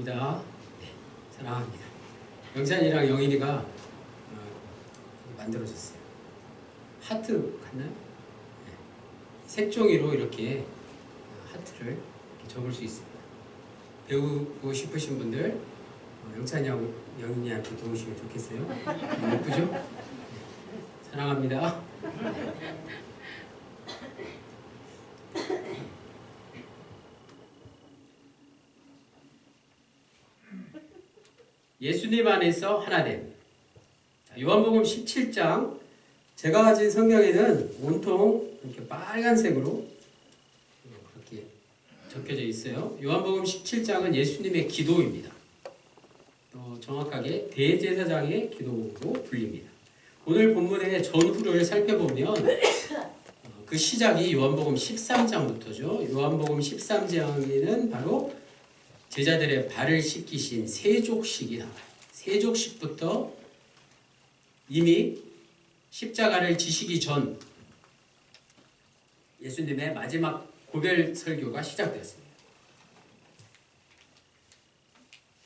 사랑합니다. 네, 사랑합니다. 영찬이랑 영인이가 만들어졌어요. 하트 같나요? 네. 색종이로 이렇게 하트를 이렇게 적을 수 있습니다. 배우고 싶으신 분들 영찬이하고 영인이한테 도우시면 좋겠어요. 예쁘죠? 네. 사랑합니다. 예수님 안에서 하나됨. 요한복음 17장, 제가 가진 성경에는 온통 이렇게 빨간색으로 그렇게 적혀져 있어요. 요한복음 17장은 예수님의 기도입니다. 또 정확하게 대제사장의 기도로 불립니다. 오늘 본문의 전후를 살펴보면 그 시작이 요한복음 13장부터죠. 요한복음 13장에는 바로 제자들의 발을 씻기신 세족식이 나와요. 세족식부터 이미 십자가를 지시기 전 예수님의 마지막 고별 설교가 시작되었습니다.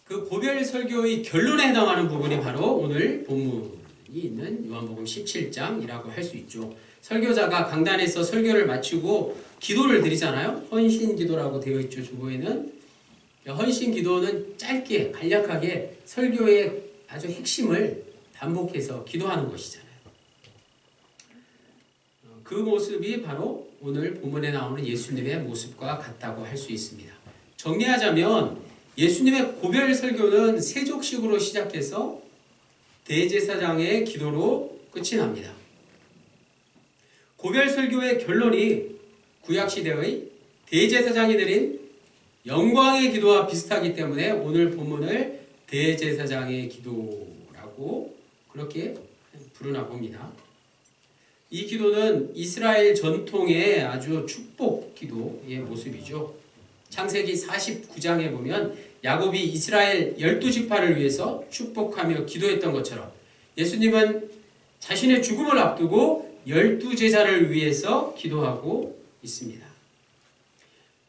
그 고별 설교의 결론에 해당하는 부분이 바로 오늘 본문이 있는 요한복음 17장이라고 할 수 있죠. 설교자가 강단에서 설교를 마치고 기도를 드리잖아요. 헌신 기도라고 되어 있죠. 주보에는. 헌신 기도는 짧게 간략하게 설교의 아주 핵심을 반복해서 기도하는 것이잖아요. 그 모습이 바로 오늘 본문에 나오는 예수님의 모습과 같다고 할 수 있습니다. 정리하자면 예수님의 고별 설교는 세족식으로 시작해서 대제사장의 기도로 끝이 납니다. 고별 설교의 결론이 구약시대의 대제사장이 드린 영광의 기도와 비슷하기 때문에 오늘 본문을 대제사장의 기도라고 그렇게 부르나 봅니다. 이 기도는 이스라엘 전통의 아주 축복 기도의 모습이죠. 창세기 49장에 보면 야곱이 이스라엘 12지파를 위해서 축복하며 기도했던 것처럼 예수님은 자신의 죽음을 앞두고 12제자를 위해서 기도하고 있습니다.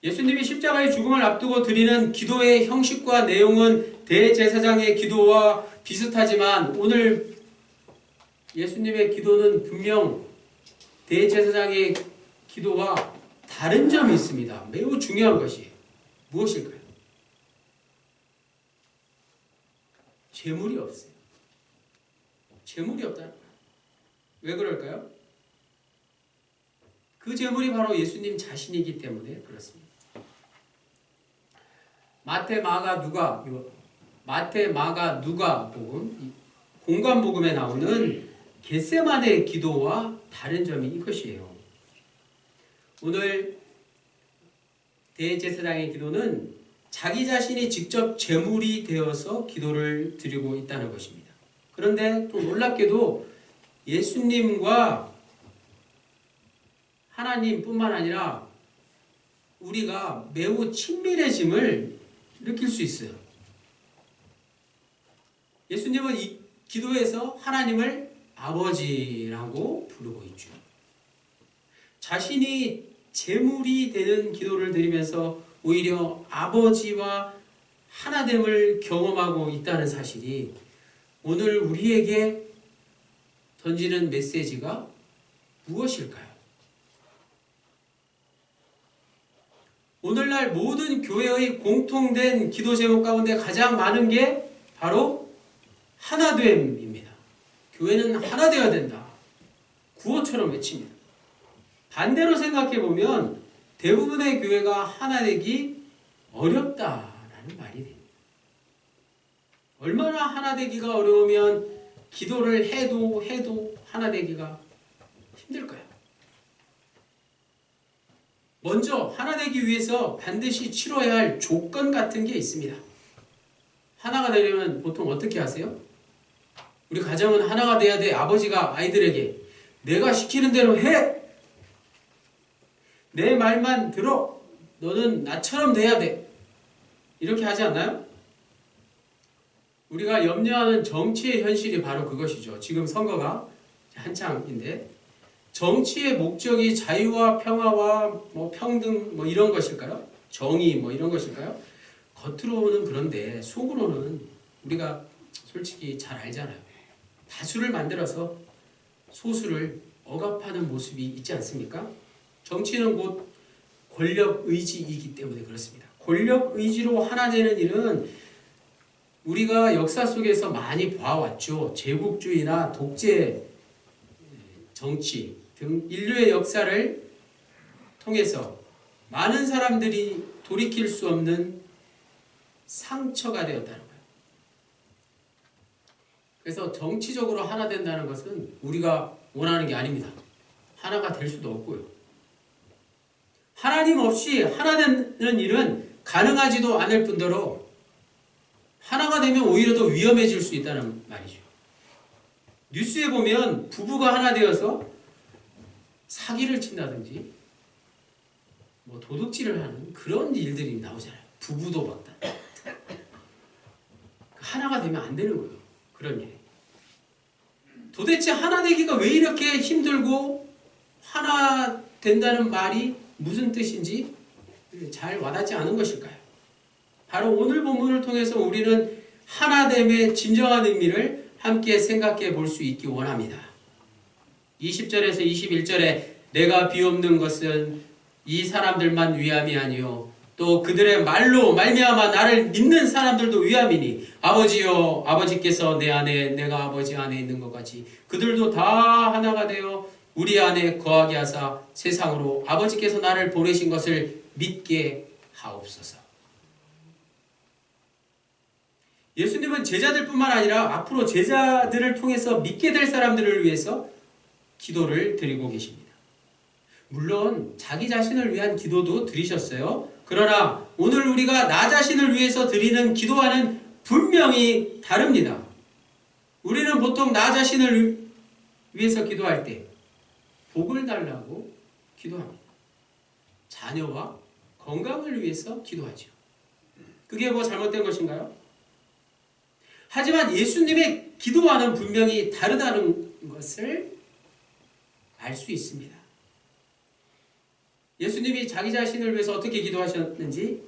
예수님이 십자가의 죽음을 앞두고 드리는 기도의 형식과 내용은 대제사장의 기도와 비슷하지만 오늘 예수님의 기도는 분명 대제사장의 기도와 다른 점이 있습니다. 매우 중요한 것이에요. 무엇일까요? 재물이 없어요. 재물이 없다는 거예요. 왜 그럴까요? 그 재물이 바로 예수님 자신이기 때문에 그렇습니다. 마태, 마가, 누가 복음, 공관 복음에 나오는 겟세마네 기도와 다른 점이 이것이에요. 오늘 대제사장의 기도는 자기 자신이 직접 제물이 되어서 기도를 드리고 있다는 것입니다. 그런데 또 놀랍게도 예수님과 하나님뿐만 아니라 우리가 매우 친밀해짐을 느낄 수 있어요. 예수님은 이 기도에서 하나님을 아버지라고 부르고 있죠. 자신이 제물이 되는 기도를 드리면서 오히려 아버지와 하나됨을 경험하고 있다는 사실이 오늘 우리에게 던지는 메시지가 무엇일까요? 오늘날 모든 교회의 공통된 기도 제목 가운데 가장 많은 게 바로 하나됨입니다. 교회는 하나 되어야 된다. 구호처럼 외칩니다. 반대로 생각해 보면 대부분의 교회가 하나 되기 어렵다라는 말이 됩니다. 얼마나 하나 되기가 어려우면 기도를 해도 하나 되기가 힘들까요? 먼저 하나 되기 위해서 반드시 치러야 할 조건 같은 게 있습니다. 하나가 되려면 보통 어떻게 하세요? 우리 가정은 하나가 돼야 돼. 아버지가 아이들에게 내가 시키는 대로 해. 내 말만 들어. 너는 나처럼 돼야 돼. 이렇게 하지 않나요? 우리가 염려하는 정치의 현실이 바로 그것이죠. 지금 선거가 한창인데 정치의 목적이 자유와 평화와 평등 이런 것일까요? 정의 이런 것일까요? 겉으로는 그런데 속으로는 우리가 솔직히 잘 알잖아요. 다수를 만들어서 소수를 억압하는 모습이 있지 않습니까? 정치는 곧 권력 의지이기 때문에 그렇습니다. 권력 의지로 하나 되는 일은 우리가 역사 속에서 많이 봐왔죠. 제국주의나 독재 정치 등 인류의 역사를 통해서 많은 사람들이 돌이킬 수 없는 상처가 되었다는 거예요. 그래서 정치적으로 하나 된다는 것은 우리가 원하는 게 아닙니다. 하나가 될 수도 없고요. 하나님 없이 하나 되는 일은 가능하지도 않을 뿐더러 하나가 되면 오히려 더 위험해질 수 있다는 말이죠. 뉴스에 보면 부부가 하나 되어서 사기를 친다든지 뭐 도둑질을 하는 그런 일들이 나오잖아요. 부부도박단. 하나가 되면 안 되는 거예요. 그런 일. 도대체 하나 되기가 왜 이렇게 힘들고 하나 된다는 말이 무슨 뜻인지 잘 와닿지 않은 것일까요? 바로 오늘 본문을 통해서 우리는 하나됨의 진정한 의미를 함께 생각해 볼 수 있기 원합니다. 20절에서 21절에 내가 비옵는 것은 이 사람들만 위함이 아니요 또 그들의 말로 말미암아 나를 믿는 사람들도 위함이니 아버지여 아버지께서 내 안에 내가 아버지 안에 있는 것 같이 그들도 다 하나가 되어 우리 안에 거하게 하사 세상으로 아버지께서 나를 보내신 것을 믿게 하옵소서. 예수님은 제자들뿐만 아니라 앞으로 제자들을 통해서 믿게 될 사람들을 위해서 기도를 드리고 계십니다. 물론 자기 자신을 위한 기도도 드리셨어요. 그러나 오늘 우리가 나 자신을 위해서 드리는 기도와는 분명히 다릅니다. 우리는 보통 나 자신을 위해서 기도할 때 복을 달라고 기도합니다. 자녀와 건강을 위해서 기도하죠. 그게 뭐 잘못된 것인가요? 하지만 예수님의 기도와는 분명히 다르다는 것을 알 수 있습니다. 예수님이 자기 자신을 위해서 어떻게 기도하셨는지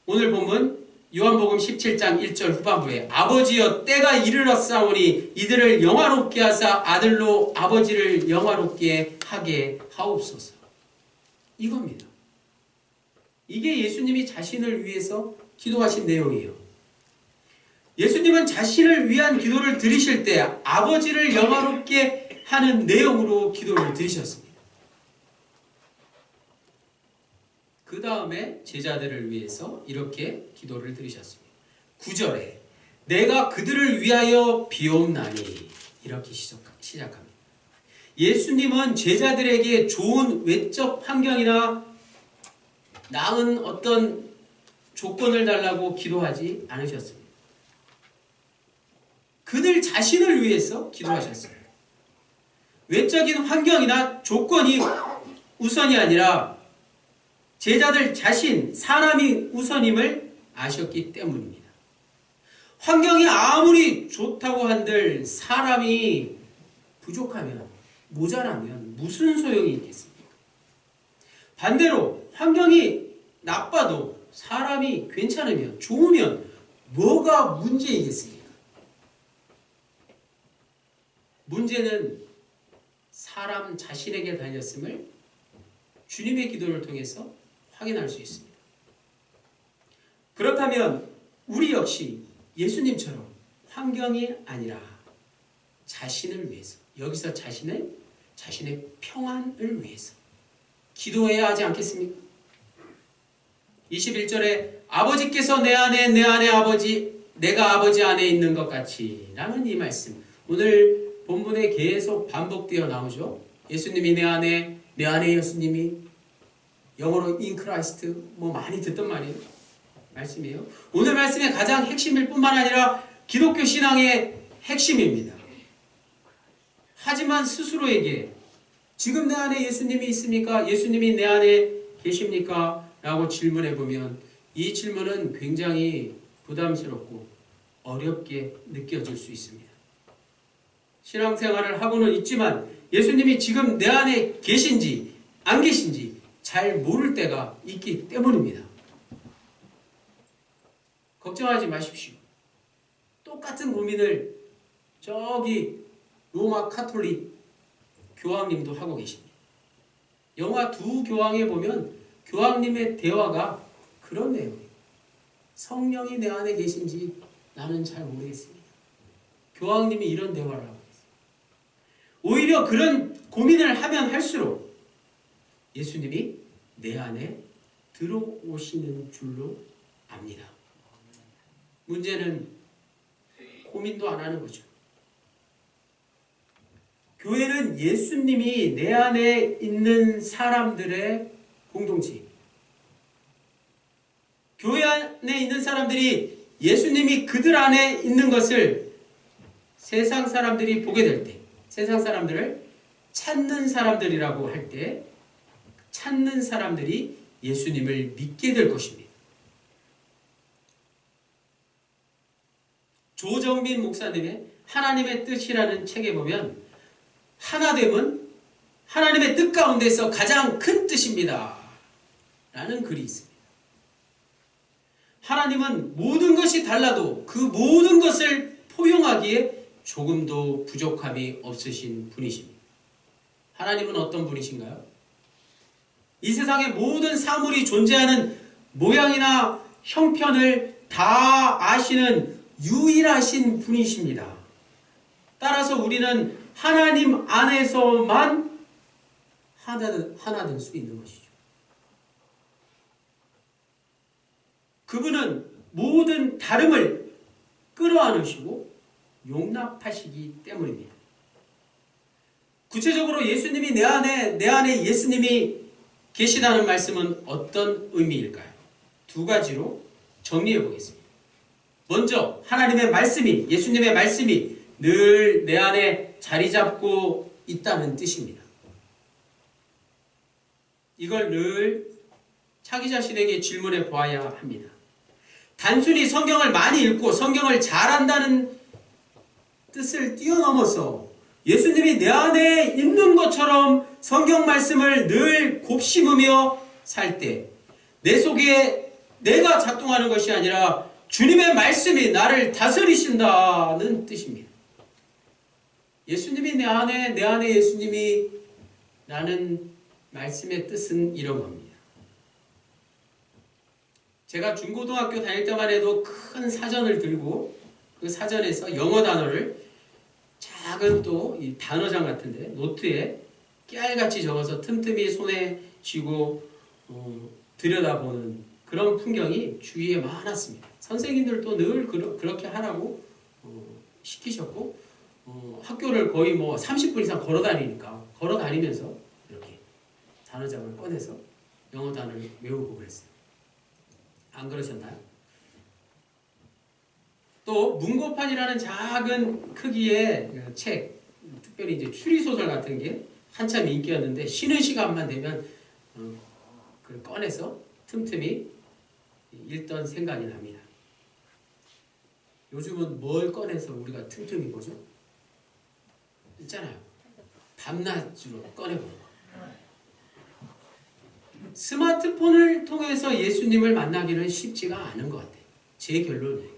오늘 본문 요한복음 17장 1절 후반부에 아버지여 때가 이르렀사오니 이들을 영화롭게 하사 아들로 아버지를 영화롭게 하게 하옵소서. 이겁니다. 이게 예수님이 자신을 위해서 기도하신 내용이에요. 예수님은 자신을 위한 기도를 드리실 때 아버지를 영화롭게 하는 내용으로 기도를 드리셨습니다. 그 다음에 제자들을 위해서 이렇게 기도를 드리셨습니다. 9절에 내가 그들을 위하여 비옵나니 이렇게 시작합니다. 예수님은 제자들에게 좋은 외적 환경이나 나은 어떤 조건을 달라고 기도하지 않으셨습니다. 그들 자신을 위해서 기도하셨어요. 외적인 환경이나 조건이 우선이 아니라 제자들 자신, 사람이 우선임을 아셨기 때문입니다. 환경이 아무리 좋다고 한들 사람이 부족하면, 모자라면 무슨 소용이 있겠습니까? 반대로 환경이 나빠도 사람이 괜찮으면, 좋으면 뭐가 문제이겠습니까? 문제는 사람 자신에게 달렸음을 주님의 기도를 통해서 확인할 수 있습니다. 그렇다면 우리 역시 예수님처럼 환경이 아니라 자신을 위해서, 여기서 자신의 평안을 위해서 기도해야 하지 않겠습니까? 21절에 아버지께서 내 안에 아버지, 내가 아버지 안에 있는 것 같이 라는 이 말씀, 오늘 본문에 계속 반복되어 나오죠. 예수님이 내 안에 예수님이 영어로 in Christ 뭐 많이 듣던 말씀이에요. 오늘 말씀의 가장 핵심일 뿐만 아니라 기독교 신앙의 핵심입니다. 하지만 스스로에게 지금 내 안에 예수님이 있습니까? 예수님이 내 안에 계십니까? 라고 질문해 보면 이 질문은 굉장히 부담스럽고 어렵게 느껴질 수 있습니다. 신앙생활을 하고는 있지만 예수님이 지금 내 안에 계신지 안 계신지 잘 모를 때가 있기 때문입니다. 걱정하지 마십시오. 똑같은 고민을 저기 로마 카톨릭 교황님도 하고 계십니다. 영화 두 교황에 보면 교황님의 대화가 그런 내용이에요. 성령이 내 안에 계신지 나는 잘 모르겠습니다. 교황님이 이런 대화를 하고 있어요. 오히려 그런 고민을 하면 할수록 예수님이 내 안에 들어오시는 줄로 압니다. 문제는 고민도 안 하는 거죠. 교회는 예수님이 내 안에 있는 사람들의 공동체입니다. 교회 안에 있는 사람들이 예수님이 그들 안에 있는 것을 세상 사람들이 보게 될 때, 세상 사람들을 찾는 사람들이라고 할 때, 찾는 사람들이 예수님을 믿게 될 것입니다. 조정민 목사님의 하나님의 뜻이라는 책에 보면 하나됨은 하나님의 뜻 가운데서 가장 큰 뜻입니다. 라는 글이 있습니다. 하나님은 모든 것이 달라도 그 모든 것을 포용하기에 조금도 부족함이 없으신 분이십니다. 하나님은 어떤 분이신가요? 이 세상의 모든 사물이 존재하는 모양이나 형편을 다 아시는 유일하신 분이십니다. 따라서 우리는 하나님 안에서만 하나 될 수 있는 것이죠. 그분은 모든 다름을 끌어안으시고 용납하시기 때문입니다. 구체적으로 예수님이 내 안에 예수님이 계시다는 말씀은 어떤 의미일까요? 두 가지로 정리해 보겠습니다. 먼저 하나님의 말씀이, 예수님의 말씀이 늘 내 안에 자리 잡고 있다는 뜻입니다. 이걸 늘 자기 자신에게 질문해 보아야 합니다. 단순히 성경을 많이 읽고 성경을 잘한다는 뜻을 뛰어넘어서 예수님이 내 안에 있는 것처럼 성경 말씀을 늘 곱씹으며 살 때 내 속에 내가 작동하는 것이 아니라 주님의 말씀이 나를 다스리신다는 뜻입니다. 예수님이 내 안에 예수님이 라는 말씀의 뜻은 이런 겁니다. 제가 중고등학교 다닐 때만 해도 큰 사전을 들고 그 사전에서 영어 단어를 작은 또 이 단어장 같은데 노트에 깨알같이 적어서 틈틈이 손에 쥐고 들여다보는 그런 풍경이 주위에 많았습니다. 선생님들도 늘 그렇게 하라고 시키셨고 학교를 거의 30분 이상 걸어다니면서 이렇게 단어장을 꺼내서 영어 단어를 외우고 그랬어요. 안 그러셨나요? 또 문고판이라는 작은 크기의 책, 특별히 이제 추리소설 같은 게 한참 인기였는데 쉬는 시간만 되면 그걸 꺼내서 틈틈이 읽던 생각이 납니다. 요즘은 뭘 꺼내서 우리가 틈틈이 보죠? 있잖아요. 밤낮으로 꺼내보는 거. 스마트폰을 통해서 예수님을 만나기는 쉽지가 않은 것 같아요. 제 결론이에요.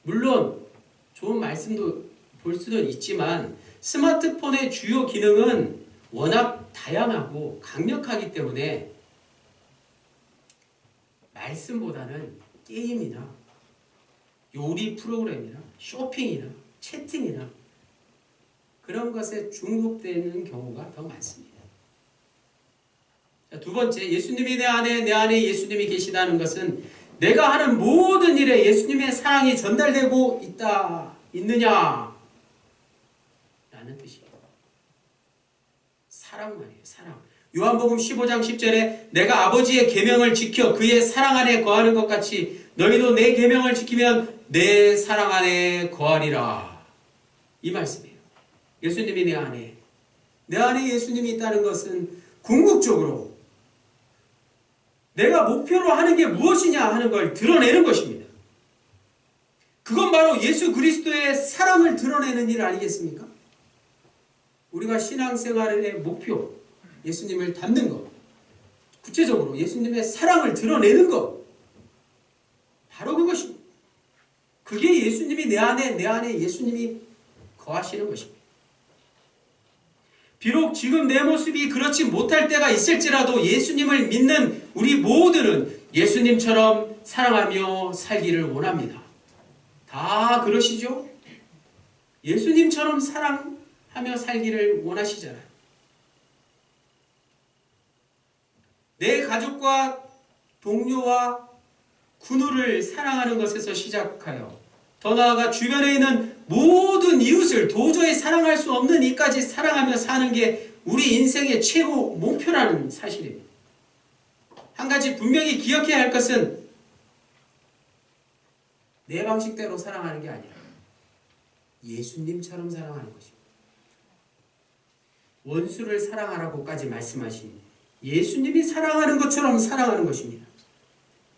물론 좋은 말씀도 볼 수는 있지만 스마트폰의 주요 기능은 워낙 다양하고 강력하기 때문에 말씀보다는 게임이나 요리 프로그램이나 쇼핑이나 채팅이나 그런 것에 중독되는 경우가 더 많습니다. 자, 두 번째, 예수님이 내 안에 예수님이 계시다는 것은 내가 하는 모든 일에 예수님의 사랑이 전달되고 있느냐 라는 뜻이에요. 사랑 말이에요. 사랑. 요한복음 15장 10절에 내가 아버지의 계명을 지켜 그의 사랑 안에 거하는 것 같이 너희도 내 계명을 지키면 내 사랑 안에 거하리라. 이 말씀이에요. 예수님이 내 안에 예수님이 있다는 것은 궁극적으로 내가 목표로 하는 게 무엇이냐 하는 걸 드러내는 것입니다. 그건 바로 예수 그리스도의 사랑을 드러내는 일 아니겠습니까? 우리가 신앙생활의 목표, 예수님을 닮는 것, 구체적으로 예수님의 사랑을 드러내는 것, 바로 그것입니다. 그게 예수님이 내 안에 예수님이 거하시는 것입니다. 비록 지금 내 모습이 그렇지 못할 때가 있을지라도 예수님을 믿는 우리 모두는 예수님처럼 사랑하며 살기를 원합니다. 다 그러시죠? 예수님처럼 사랑하며 살기를 원하시잖아요. 내 가족과 동료와 군우를 사랑하는 것에서 시작하여 더 나아가 주변에 있는 모든 이웃을 도저히 사랑할 수 없는 이까지 사랑하며 사는 게 우리 인생의 최고 목표라는 사실입니다. 한 가지 분명히 기억해야 할 것은 내 방식대로 사랑하는 게 아니라 예수님처럼 사랑하는 것입니다. 원수를 사랑하라고까지 말씀하신 예수님이 사랑하는 것처럼 사랑하는 것입니다.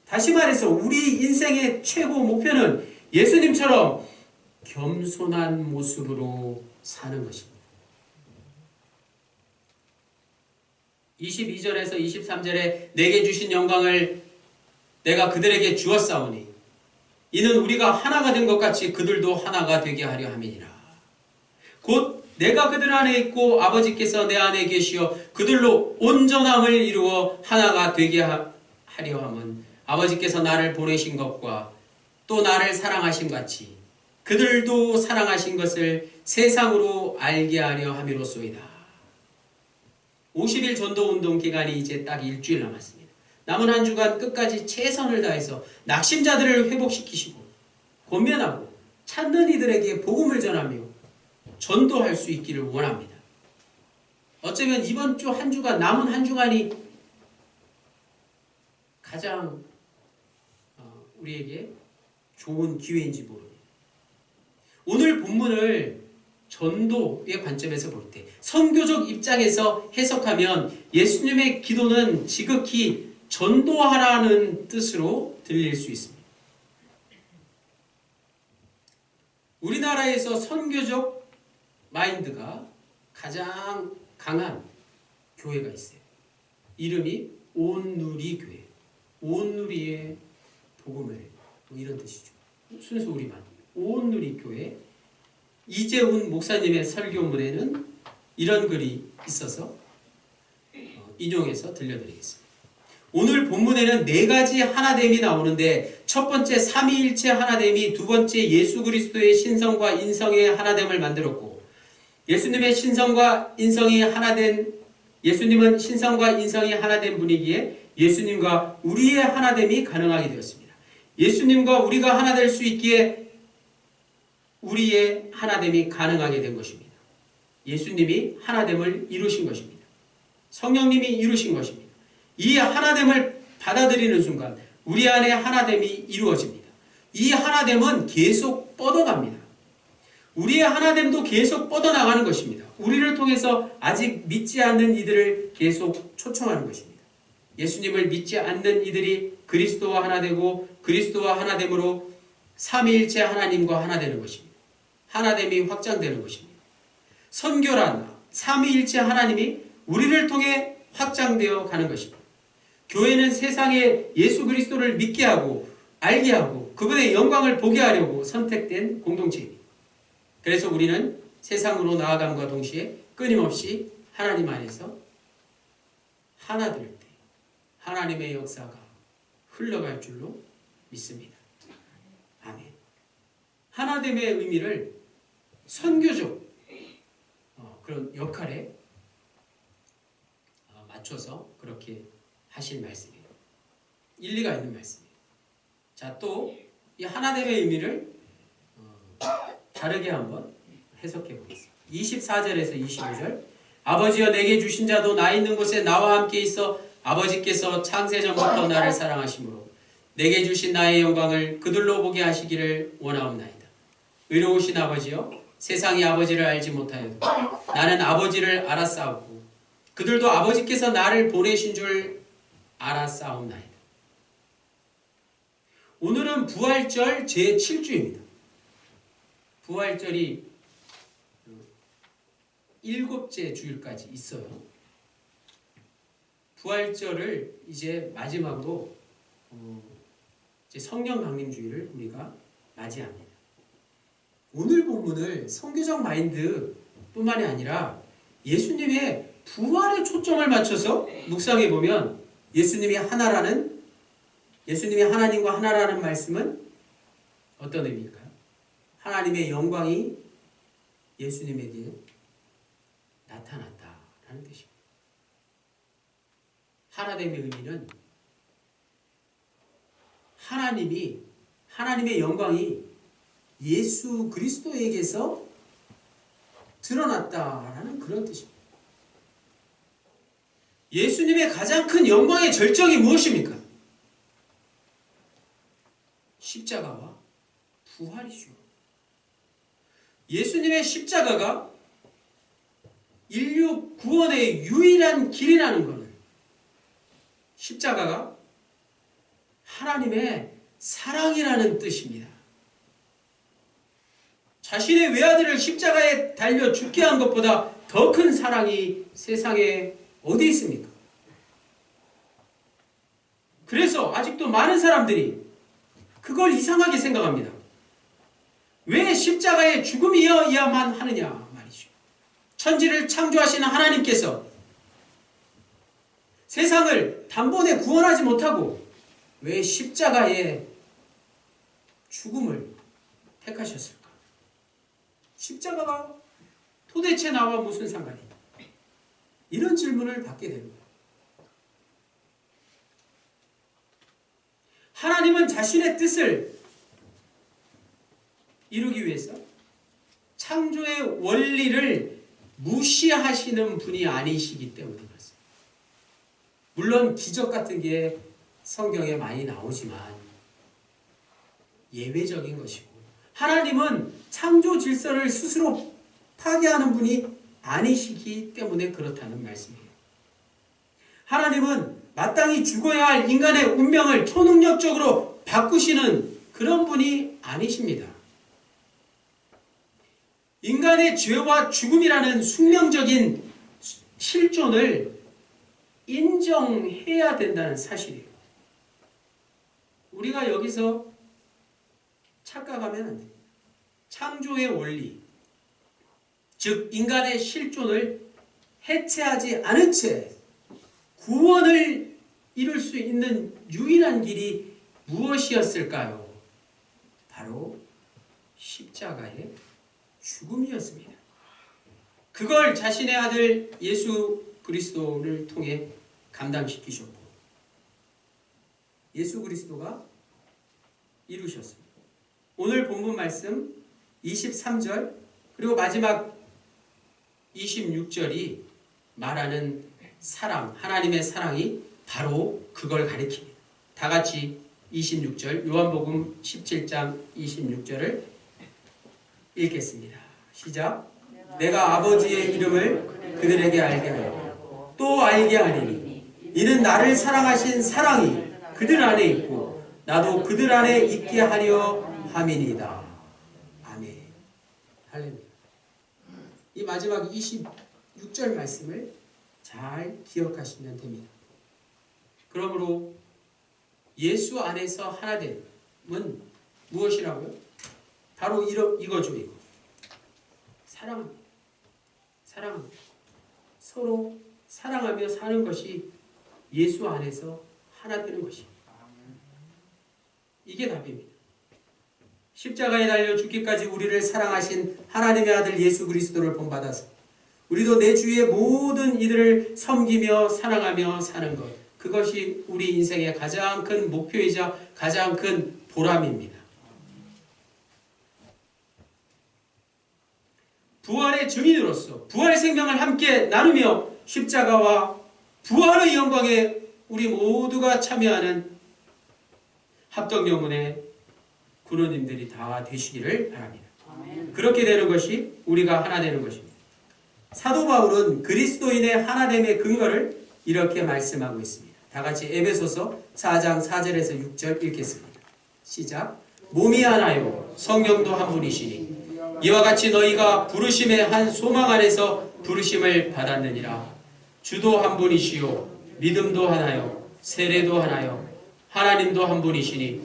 다시 말해서 우리 인생의 최고 목표는 예수님처럼 겸손한 모습으로 사는 것입니다. 22절에서 23절에 내게 주신 영광을 내가 그들에게 주었사오니 이는 우리가 하나가 된 것 같이 그들도 하나가 되게 하려 함이니라. 곧 내가 그들 안에 있고 아버지께서 내 안에 계시어 그들로 온전함을 이루어 하나가 되게 하려 함은 아버지께서 나를 보내신 것과 또 나를 사랑하신 같이 그들도 사랑하신 것을 세상으로 알게 하려 함이로소이다. 50일 전도운동 기간이 이제 딱 일주일 남았습니다. 남은 한 주간 끝까지 최선을 다해서 낙심자들을 회복시키시고 권면하고 찾는 이들에게 복음을 전하며 전도할 수 있기를 원합니다. 어쩌면 이번 주 한 주간, 남은 한 주간이 가장 우리에게 좋은 기회인지 모릅니다. 오늘 본문을 전도의 관점에서 볼 때, 선교적 입장에서 해석하면 예수님의 기도는 지극히 전도하라는 뜻으로 들릴 수 있습니다. 우리나라에서 선교적 마인드가 가장 강한 교회가 있어요. 이름이 온누리교회. 온누리의 복음을, 이런 뜻이죠. 순수 우리말. 온누리교회. 이재훈 목사님의 설교문에는 이런 글이 있어서 인용해서 들려드리겠습니다. 오늘 본문에는 네 가지 하나됨이 나오는데 첫 번째 삼위일체 하나됨이 두 번째 예수 그리스도의 신성과 인성의 하나됨을 만들었고 예수님은 신성과 인성이 하나된 분이기에 예수님과 우리의 하나됨이 가능하게 되었습니다. 예수님과 우리가 하나 될 수 있기에 우리의 하나됨이 가능하게 된 것입니다. 예수님이 하나됨을 이루신 것입니다. 성령님이 이루신 것입니다. 이 하나됨을 받아들이는 순간 우리 안에 하나됨이 이루어집니다. 이 하나됨은 계속 뻗어갑니다. 우리의 하나됨도 계속 뻗어나가는 것입니다. 우리를 통해서 아직 믿지 않는 이들을 계속 초청하는 것입니다. 예수님을 믿지 않는 이들이 그리스도와 하나 되고 그리스도와 하나 됨으로 삼위일체 하나님과 하나 되는 것입니다. 하나됨이 확장되는 것입니다. 선교란 삼위일체 하나님이 우리를 통해 확장되어 가는 것입니다. 교회는 세상에 예수 그리스도를 믿게 하고 알게 하고 그분의 영광을 보게 하려고 선택된 공동체입니다. 그래서 우리는 세상으로 나아감과 동시에 끊임없이 하나님 안에서 하나 될 때 하나님의 역사가 흘러갈 줄로 믿습니다. 아멘. 하나됨의 의미를 선교적 그런 역할에 맞춰서 그렇게 하실 말씀이에요. 일리가 있는 말씀이에요. 자, 또 이 하나됨의 의미를 다르게 한번 해석해 보겠습니다. 24절에서 25절 아버지여 내게 주신 자도 나 있는 곳에 나와 함께 있어 아버지께서 창세전부터 나를 사랑하심으로 내게 주신 나의 영광을 그들로 보게 하시기를 원하옵나이다. 의로우신 아버지여 세상이 아버지를 알지 못하여도 나는 아버지를 알았사오고 그들도 아버지께서 나를 보내신 줄 알았사옵나이다. 오늘은 부활절 제7주입니다. 부활절이 7째 주일까지 있어요. 부활절을 이제 마지막으로 이제 성령 강림주의를 우리가 맞이합니다. 오늘 본문을 선교적 마인드 뿐만이 아니라 예수님의 부활에 초점을 맞춰서 묵상해 보면 예수님이 하나님과 하나라는 말씀은 어떤 의미일까요? 하나님의 영광이 예수님에게 나타났다라는 뜻입니다. 하나됨의 의미는 하나님의 영광이 예수 그리스도에게서 드러났다라는 그런 뜻입니다. 예수님의 가장 큰 영광의 절정이 무엇입니까? 십자가와 부활이죠. 예수님의 십자가가 인류 구원의 유일한 길이라는 것은 십자가가 하나님의 사랑이라는 뜻입니다. 자신의 외아들을 십자가에 달려 죽게 한 것보다 더 큰 사랑이 세상에 어디 있습니까? 그래서 아직도 많은 사람들이 그걸 이상하게 생각합니다. 왜 십자가의 죽음이어야만 하느냐 말이죠. 천지를 창조하시는 하나님께서 세상을 단번에 구원하지 못하고 왜 십자가의 죽음을 택하셨을까? 십자가가 도대체 나와 무슨 상관이냐? 이런 질문을 받게 됩니다. 하나님은 자신의 뜻을 이루기 위해서 창조의 원리를 무시하시는 분이 아니시기 때문에 그렇습니다. 물론 기적 같은 게 성경에 많이 나오지만 예외적인 것이고 하나님은 창조 질서를 스스로 파괴하는 분이 아니시기 때문에 그렇다는 말씀이에요. 하나님은 마땅히 죽어야 할 인간의 운명을 초능력적으로 바꾸시는 그런 분이 아니십니다. 인간의 죄와 죽음이라는 숙명적인 실존을 인정해야 된다는 사실이에요. 우리가 여기서 착각하면 안 됩니다. 창조의 원리, 즉 인간의 실존을 해체하지 않은 채 구원을 이룰 수 있는 유일한 길이 무엇이었을까요? 바로 십자가의 죽음이었습니다. 그걸 자신의 아들 예수 그리스도를 통해 감당시키셨고 예수 그리스도가 이루셨습니다. 오늘 본문 말씀 23절 그리고 마지막 26절이 말하는 사랑, 하나님의 사랑이 바로 그걸 가리킵니다. 다 같이 26절 요한복음 17장 26절을 읽겠습니다. 시작. 내가 아버지의 이름을 그들에게 알게 하여 또 알게 하리니 이는 나를 사랑하신 사랑이 그들 안에 있고 나도 그들 안에 있게 하려 함이니이다. 아멘. 할렐루야. 이 마지막 26절 말씀을 잘 기억하시면 됩니다. 그러므로 예수 안에서 하나됨은 무엇이라고요? 바로 이거죠. 이거. 사랑합니다. 사랑합니다. 서로 사랑하며 사는 것이 예수 안에서 하나 되는 것입니다. 이게 답입니다. 십자가에 달려 죽기까지 우리를 사랑하신 하나님의 아들 예수 그리스도를 본받아서 우리도 내 주위의 모든 이들을 섬기며 사랑하며 사는 것, 그것이 우리 인생의 가장 큰 목표이자 가장 큰 보람입니다. 부활의 증인으로서 부활의 생명을 함께 나누며 십자가와 부활의 영광에 우리 모두가 참여하는 합덕영혼의 군원님들이 다 되시기를 바랍니다. 그렇게 되는 것이 우리가 하나 되는 것입니다. 사도 바울은 그리스도인의 하나됨의 근거를 이렇게 말씀하고 있습니다. 다 같이 에베소서 4장 4절에서 6절 읽겠습니다. 시작. 몸이 하나요 성령도 한 분이시니 이와 같이 너희가 부르심의 한 소망 안에서 부르심을 받았느니라. 주도 한 분이시요 믿음도 하나요 세례도 하나요 하나님도 한 분이시니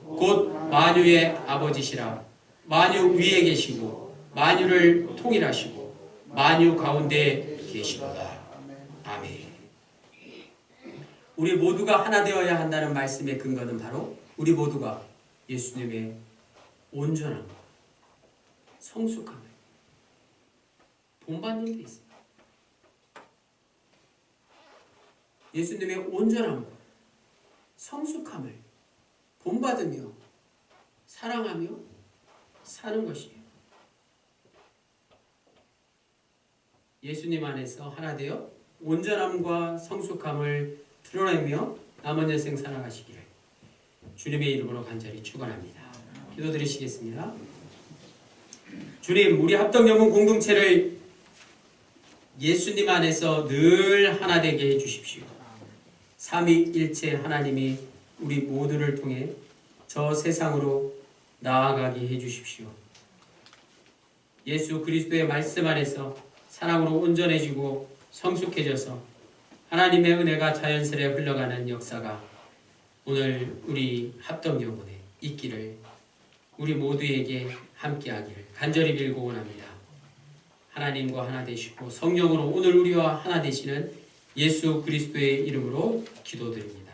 곧 만유의 아버지시라. 만유 위에 계시고 만유를 통일하시고 만유 가운데 계시도다. 아멘. 우리 모두가 하나 되어야 한다는 말씀의 근거는 바로 우리 모두가 예수님의 온전함, 성숙함을 본받는 데 있습니다. 예수님의 온전함과 성숙함을 본받으며 사랑하며 사는 것이에요. 예수님 안에서 하나 되어 온전함과 성숙함을 드러내며 남은 여생 살아가시기를 주님의 이름으로 간절히 축원합니다. 기도드리시겠습니다. 주님, 우리 합동영혼 공동체를 예수님 안에서 늘 하나 되게 해주십시오. 삼위일체 하나님이 우리 모두를 통해 저 세상으로 나아가게 해주십시오. 예수 그리스도의 말씀 안에서 사랑으로 온전해지고 성숙해져서 하나님의 은혜가 자연스레 흘러가는 역사가 오늘 우리 합동영혼에 있기를 우리 모두에게 함께하기를 간절히 빌고 원합니다. 하나님과 하나 되시고 성령으로 오늘 우리와 하나 되시는 예수 그리스도의 이름으로 기도드립니다.